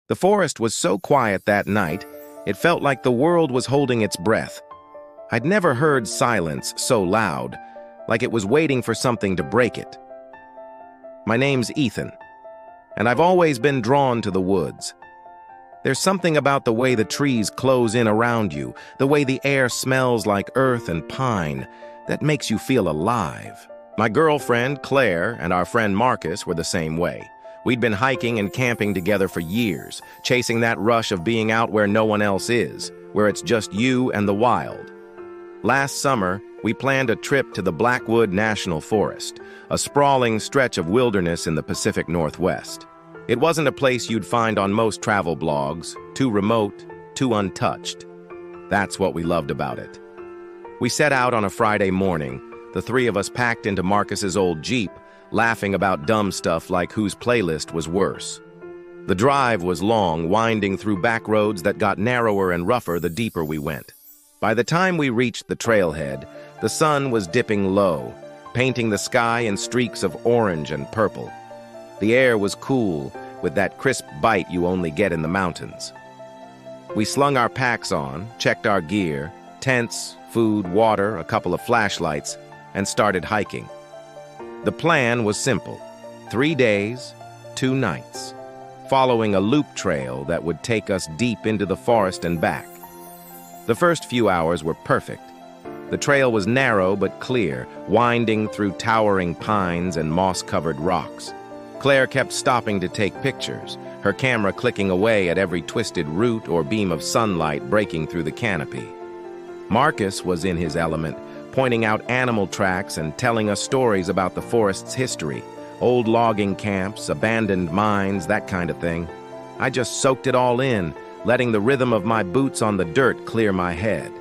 The forest was so quiet that night, it felt like the world was holding its breath. I'd never heard silence so loud, like it was waiting for something to break it. My name's Ethan, and I've always been drawn to the woods. There's something about the way the trees close in around you, the way the air smells like earth and pine, that makes you feel alive. My girlfriend, Claire, and our friend Marcus were the same way. We'd been hiking and camping together for years, chasing that rush of being out where no one else is, where it's just you and the wild. Last summer, we planned a trip to the Blackwood National Forest, a sprawling stretch of wilderness in the Pacific Northwest. It wasn't a place you'd find on most travel blogs, too remote, too untouched. That's what we loved about it. We set out on a Friday morning, the three of us packed into Marcus's old Jeep, laughing about dumb stuff like whose playlist was worse. The drive was long, winding through back roads that got narrower and rougher the deeper we went. By the time we reached the trailhead, the sun was dipping low, painting the sky in streaks of orange and purple. The air was cool, with that crisp bite you only get in the mountains. We slung our packs on, checked our gear, tents, food, water, a couple of flashlights, and started hiking. The plan was simple: 3 days, 2 nights, following a loop trail that would take us deep into the forest and back. The first few hours were perfect. The trail was narrow but clear, winding through towering pines and moss-covered rocks. Claire kept stopping to take pictures, her camera clicking away at every twisted root or beam of sunlight breaking through the canopy. Marcus was in his element, pointing out animal tracks and telling us stories about the forest's history, old logging camps, abandoned mines, that kind of thing. I just soaked it all in, letting the rhythm of my boots on the dirt clear my head.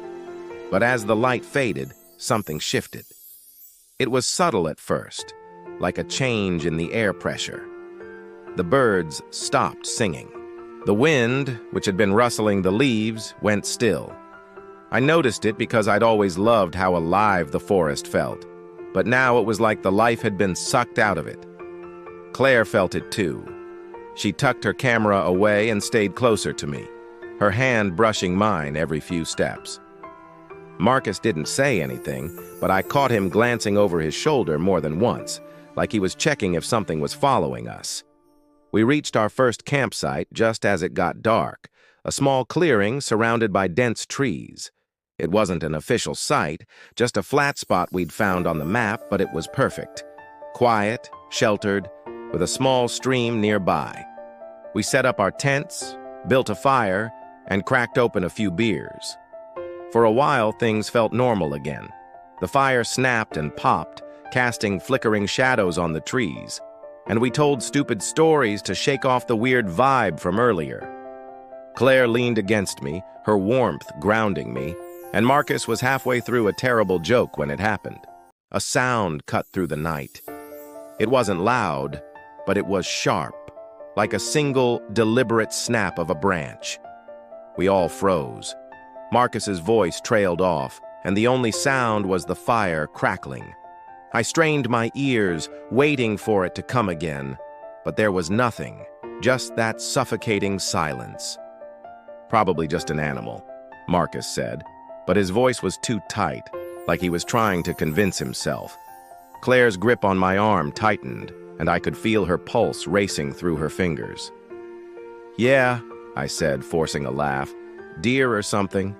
But as the light faded, something shifted. It was subtle at first, like a change in the air pressure. The birds stopped singing. The wind, which had been rustling the leaves, went still. I noticed it because I'd always loved how alive the forest felt, but now it was like the life had been sucked out of it. Claire felt it too. She tucked her camera away and stayed closer to me, her hand brushing mine every few steps. Marcus didn't say anything, but I caught him glancing over his shoulder more than once, like he was checking if something was following us. We reached our first campsite just as it got dark, a small clearing surrounded by dense trees. It wasn't an official site, just a flat spot we'd found on the map, but it was perfect. Quiet, sheltered, with a small stream nearby. We set up our tents, built a fire, and cracked open a few beers. For a while, things felt normal again. The fire snapped and popped, casting flickering shadows on the trees, and we told stupid stories to shake off the weird vibe from earlier. Claire leaned against me, her warmth grounding me, and Marcus was halfway through a terrible joke when it happened. A sound cut through the night. It wasn't loud, but it was sharp, like a single, deliberate snap of a branch. We all froze. Marcus's voice trailed off, and the only sound was the fire crackling. I strained my ears, waiting for it to come again, but there was nothing, just that suffocating silence. Probably just an animal, Marcus said, but his voice was too tight, like he was trying to convince himself. Claire's grip on my arm tightened, and I could feel her pulse racing through her fingers. "Yeah," I said, forcing a laugh, "deer or something."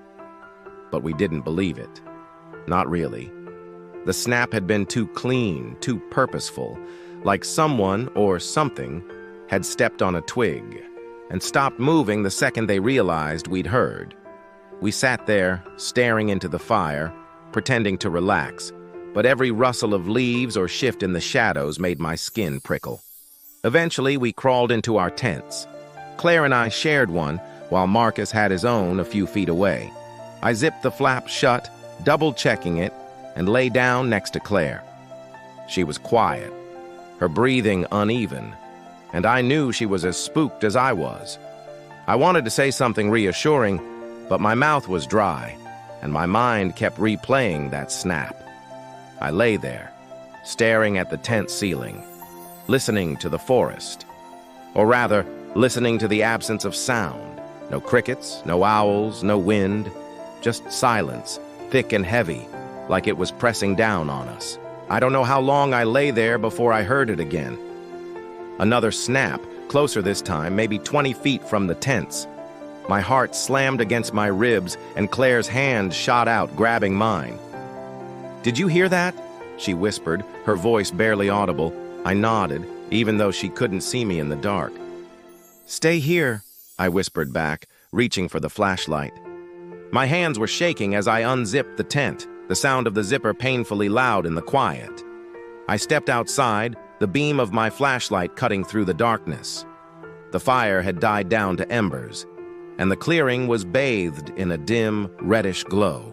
But we didn't believe it. Not really. The snap had been too clean, too purposeful, like someone or something had stepped on a twig and stopped moving the second they realized we'd heard. We sat there, staring into the fire, pretending to relax, but every rustle of leaves or shift in the shadows made my skin prickle. Eventually, we crawled into our tents. Claire and I shared one, while Marcus had his own a few feet away. I zipped the flap shut, double-checking it, and lay down next to Claire. She was quiet, her breathing uneven, and I knew she was as spooked as I was. I wanted to say something reassuring, but my mouth was dry, and my mind kept replaying that snap. I lay there, staring at the tent ceiling, listening to the forest. Or rather, listening to the absence of sound. No crickets, no owls, no wind, just silence, thick and heavy, like it was pressing down on us. I don't know how long I lay there before I heard it again. Another snap, closer this time, maybe 20 feet from the tents. My heart slammed against my ribs, and Claire's hand shot out, grabbing mine. "Did you hear that?" she whispered, her voice barely audible. I nodded, even though she couldn't see me in the dark. "Stay here," I whispered back, reaching for the flashlight. My hands were shaking as I unzipped the tent, the sound of the zipper painfully loud in the quiet. I stepped outside, the beam of my flashlight cutting through the darkness. The fire had died down to embers, and the clearing was bathed in a dim, reddish glow.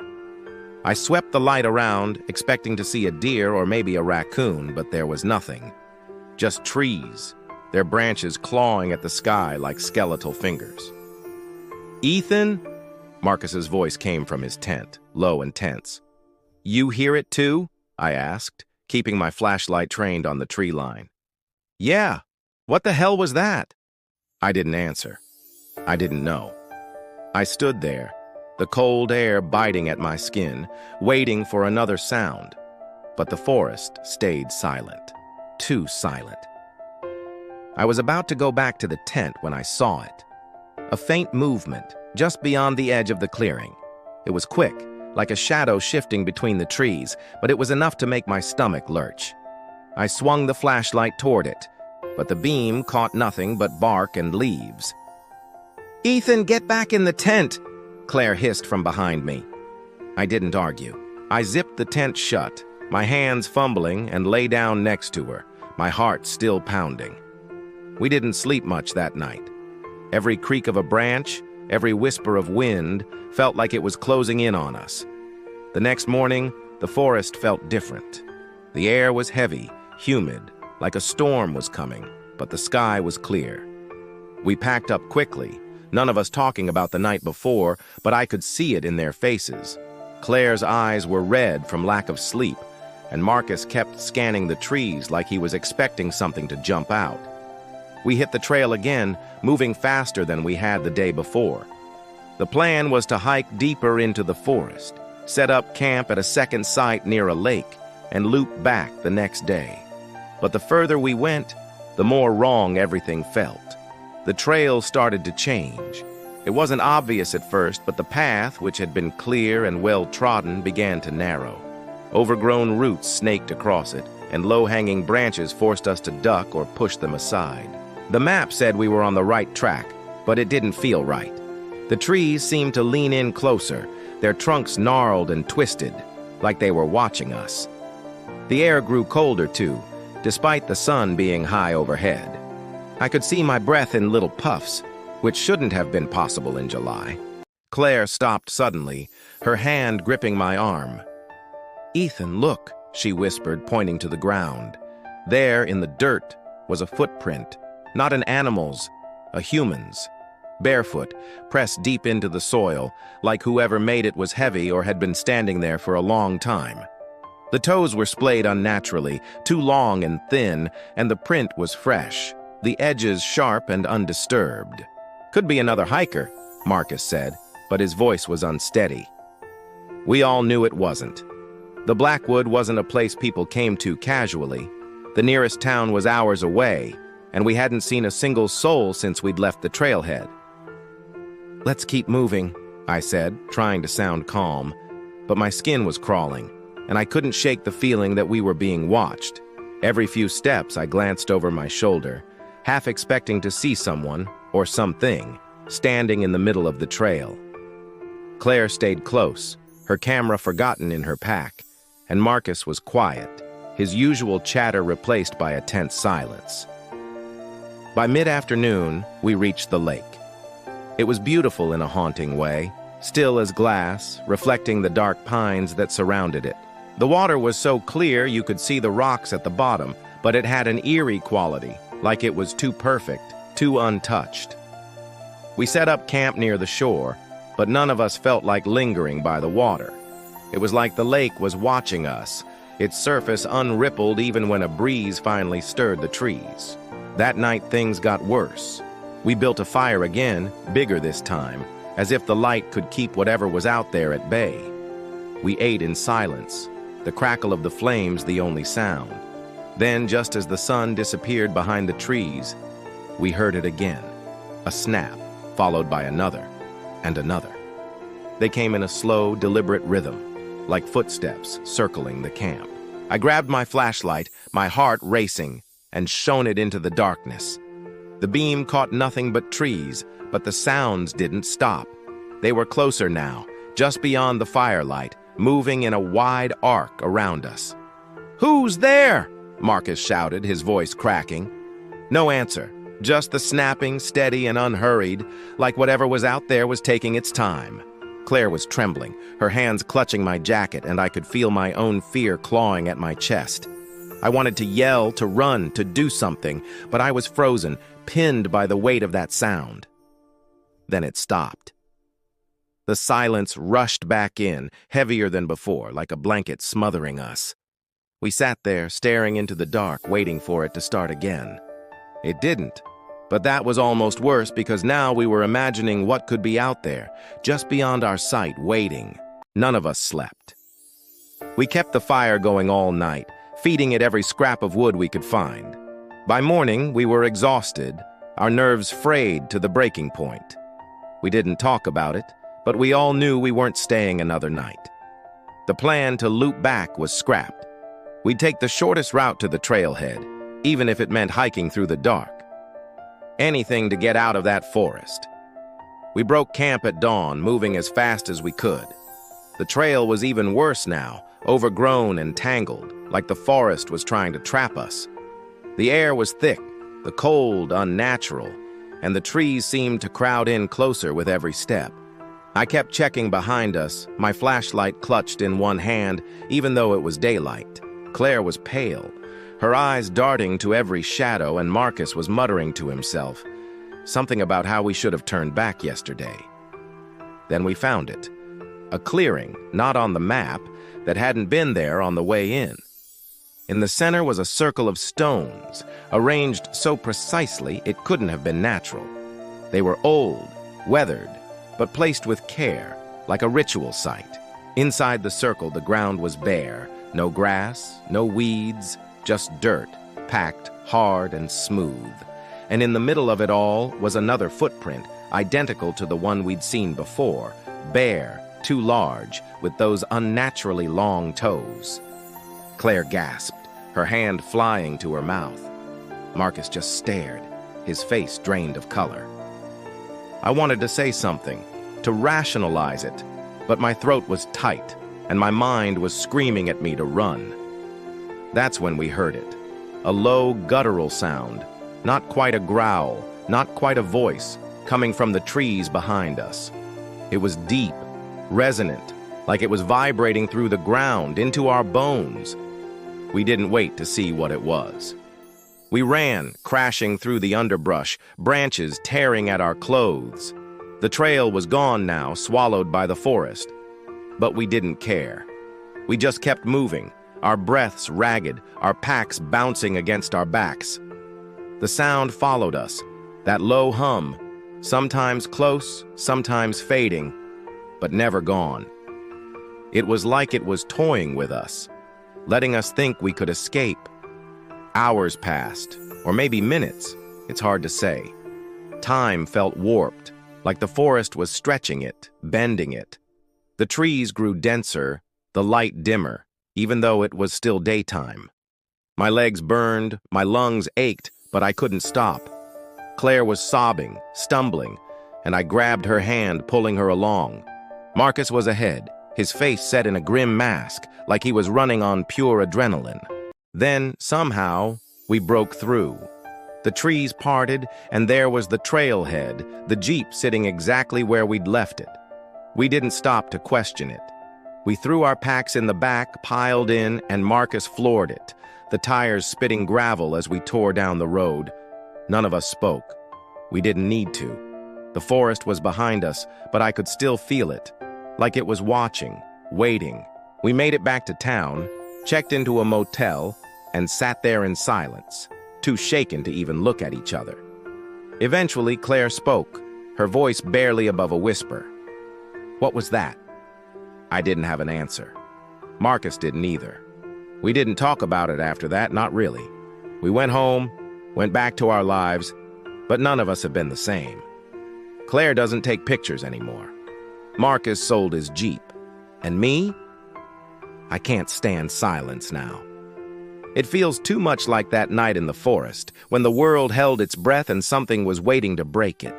I swept the light around, expecting to see a deer or maybe a raccoon, but there was nothing. Just trees, their branches clawing at the sky like skeletal fingers. "Ethan?" Marcus's voice came from his tent, low and tense. "You hear it too?" I asked, keeping my flashlight trained on the tree line. "Yeah. What the hell was that?" I didn't answer. I didn't know. I stood there, the cold air biting at my skin, waiting for another sound. But the forest stayed silent. Too silent. I was about to go back to the tent when I saw it. A faint movement, just beyond the edge of the clearing. It was quick, like a shadow shifting between the trees, but it was enough to make my stomach lurch. I swung the flashlight toward it, but the beam caught nothing but bark and leaves. "Ethan, get back in the tent!" Claire hissed from behind me. I didn't argue. I zipped the tent shut, my hands fumbling, and lay down next to her, my heart still pounding. We didn't sleep much that night. Every creak of a branch, every whisper of wind, felt like it was closing in on us. The next morning, the forest felt different. The air was heavy, humid, like a storm was coming, but the sky was clear. We packed up quickly, none of us talking about the night before, but I could see it in their faces. Claire's eyes were red from lack of sleep, and Marcus kept scanning the trees like he was expecting something to jump out. We hit the trail again, moving faster than we had the day before. The plan was to hike deeper into the forest, set up camp at a second site near a lake, and loop back the next day. But the further we went, the more wrong everything felt. The trail started to change. It wasn't obvious at first, but the path, which had been clear and well-trodden, began to narrow. Overgrown roots snaked across it, and low-hanging branches forced us to duck or push them aside. The map said we were on the right track, but it didn't feel right. The trees seemed to lean in closer, their trunks gnarled and twisted, like they were watching us. The air grew colder, too, despite the sun being high overhead. I could see my breath in little puffs, which shouldn't have been possible in July. Claire stopped suddenly, her hand gripping my arm. "Ethan, look," she whispered, pointing to the ground. There, in the dirt, was a footprint, not an animal's, a human's. Barefoot, pressed deep into the soil, like whoever made it was heavy or had been standing there for a long time. The toes were splayed unnaturally, too long and thin, and the print was fresh, the edges sharp and undisturbed. "Could be another hiker," Marcus said, but his voice was unsteady. We all knew it wasn't. The Blackwood wasn't a place people came to casually. The nearest town was hours away, and we hadn't seen a single soul since we'd left the trailhead. "Let's keep moving," I said, trying to sound calm, but my skin was crawling, and I couldn't shake the feeling that we were being watched. Every few steps, I glanced over my shoulder, half expecting to see someone, or something, standing in the middle of the trail. Claire stayed close, her camera forgotten in her pack, and Marcus was quiet, his usual chatter replaced by a tense silence. By mid-afternoon, we reached the lake. It was beautiful in a haunting way, still as glass, reflecting the dark pines that surrounded it. The water was so clear you could see the rocks at the bottom, but it had an eerie quality, like it was too perfect, too untouched. We set up camp near the shore, but none of us felt like lingering by the water. It was like the lake was watching us, its surface unrippled even when a breeze finally stirred the trees. That night things got worse. We built a fire again, bigger this time, as if the light could keep whatever was out there at bay. We ate in silence, the crackle of the flames the only sound. Then, just as the sun disappeared behind the trees, we heard it again, a snap, followed by another, and another. They came in a slow, deliberate rhythm, like footsteps circling the camp. I grabbed my flashlight, my heart racing, and shone it into the darkness. The beam caught nothing but trees, but the sounds didn't stop. They were closer now, just beyond the firelight, moving in a wide arc around us. "Who's there?" Marcus shouted, his voice cracking. No answer, just the snapping, steady and unhurried, like whatever was out there was taking its time. Claire was trembling, her hands clutching my jacket, and I could feel my own fear clawing at my chest. I wanted to yell, to run, to do something, but I was frozen, pinned by the weight of that sound. Then it stopped. The silence rushed back in, heavier than before, like a blanket smothering us. We sat there, staring into the dark, waiting for it to start again. It didn't. But that was almost worse because now we were imagining what could be out there, just beyond our sight, waiting. None of us slept. We kept the fire going all night, feeding it every scrap of wood we could find. By morning, we were exhausted, our nerves frayed to the breaking point. We didn't talk about it, but we all knew we weren't staying another night. The plan to loop back was scrapped. We'd take the shortest route to the trailhead, even if it meant hiking through the dark. Anything to get out of that forest. We broke camp at dawn, moving as fast as we could. The trail was even worse now, overgrown and tangled, like the forest was trying to trap us. The air was thick, the cold unnatural, and the trees seemed to crowd in closer with every step. I kept checking behind us, my flashlight clutched in one hand, even though it was daylight. Claire was pale, her eyes darting to every shadow, and Marcus was muttering to himself, something about how we should have turned back yesterday. Then we found it. A clearing, not on the map, that hadn't been there on the way in. In the center was a circle of stones, arranged so precisely it couldn't have been natural. They were old, weathered, but placed with care, like a ritual site. Inside the circle, the ground was bare, no grass, no weeds, just dirt, packed hard and smooth. And in the middle of it all was another footprint, identical to the one we'd seen before, bare, too large, with those unnaturally long toes. Claire gasped, her hand flying to her mouth. Marcus just stared, his face drained of color. I wanted to say something, to rationalize it, but my throat was tight, and my mind was screaming at me to run. That's when we heard it. A low, guttural sound, not quite a growl, not quite a voice, coming from the trees behind us. It was deep, resonant, like it was vibrating through the ground, into our bones. We didn't wait to see what it was. We ran, crashing through the underbrush, branches tearing at our clothes. The trail was gone now, swallowed by the forest. But we didn't care. We just kept moving, our breaths ragged, our packs bouncing against our backs. The sound followed us, that low hum, sometimes close, sometimes fading, but never gone. It was like it was toying with us, letting us think we could escape. Hours passed, or maybe minutes, it's hard to say. Time felt warped, like the forest was stretching it, bending it. The trees grew denser, the light dimmer, even though it was still daytime. My legs burned, my lungs ached, but I couldn't stop. Claire was sobbing, stumbling, and I grabbed her hand, pulling her along. Marcus was ahead, his face set in a grim mask, like he was running on pure adrenaline. Then, somehow, we broke through. The trees parted, and there was the trailhead, the Jeep sitting exactly where we'd left it. We didn't stop to question it. We threw our packs in the back, piled in, and Marcus floored it, the tires spitting gravel as we tore down the road. None of us spoke. We didn't need to. The forest was behind us, but I could still feel it, like it was watching, waiting. We made it back to town, checked into a motel, and sat there in silence, too shaken to even look at each other. Eventually, Claire spoke, her voice barely above a whisper. "What was that?" I didn't have an answer. Marcus didn't either. We didn't talk about it after that, not really. We went home, went back to our lives, but none of us have been the same. Claire doesn't take pictures anymore. Marcus sold his Jeep. And me? I can't stand silence now. It feels too much like that night in the forest, when the world held its breath and something was waiting to break it.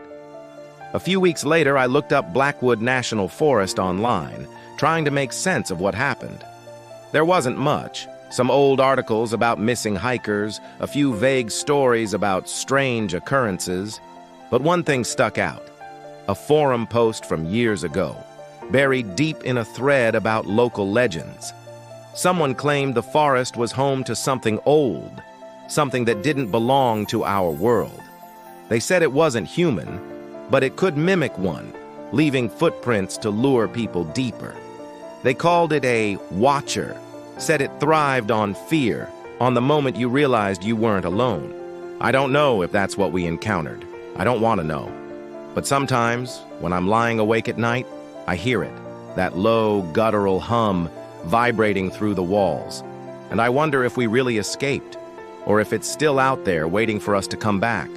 A few weeks later, I looked up Blackwood National Forest online, trying to make sense of what happened. There wasn't much. Some old articles about missing hikers, a few vague stories about strange occurrences. But one thing stuck out: a forum post from years ago, buried deep in a thread about local legends. Someone claimed the forest was home to something old, something that didn't belong to our world. They said it wasn't human, but it could mimic one, leaving footprints to lure people deeper. They called it a watcher, said it thrived on fear, on the moment you realized you weren't alone. I don't know if that's what we encountered. I don't want to know. But sometimes, when I'm lying awake at night, I hear it, that low, guttural hum vibrating through the walls. And I wonder if we really escaped, or if it's still out there waiting for us to come back.